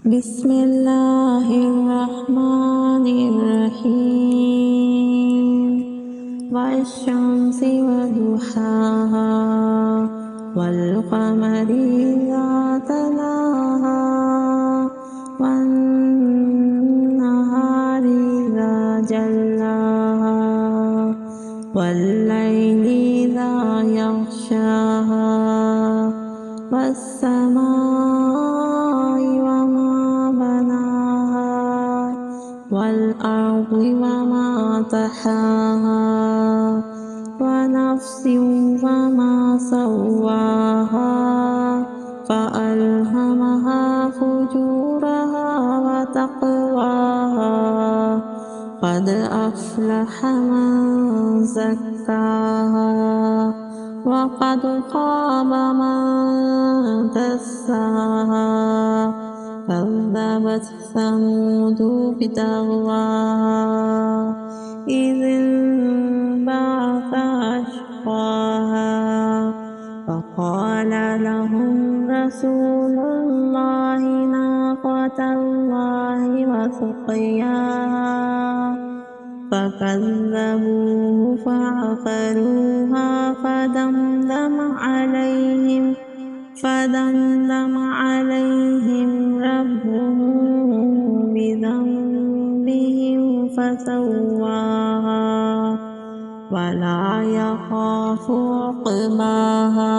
Bismillahirrahmanirrahim. Wasyamsi waduhaha, wal qamari idza talaha, wan nahari idza jallaha, wal laili idza yaghshaha, was samai wa ma banaha, wal ardi wa ma tahaha, wa nafsin wa ma sawwaha, fa'alhamaha fujuraha wa taqwaha, qad aflaha man zakkaha, wa qad khaba man dassaha. كذبت ثمود بطغواها إذ انبعث أشقاها فقال لهم رسول الله ناقة الله وسقياها فكذبوه فعقروها فدمدم عليهم ربهم بذنبهم فسواها ولا يخاف عقباها.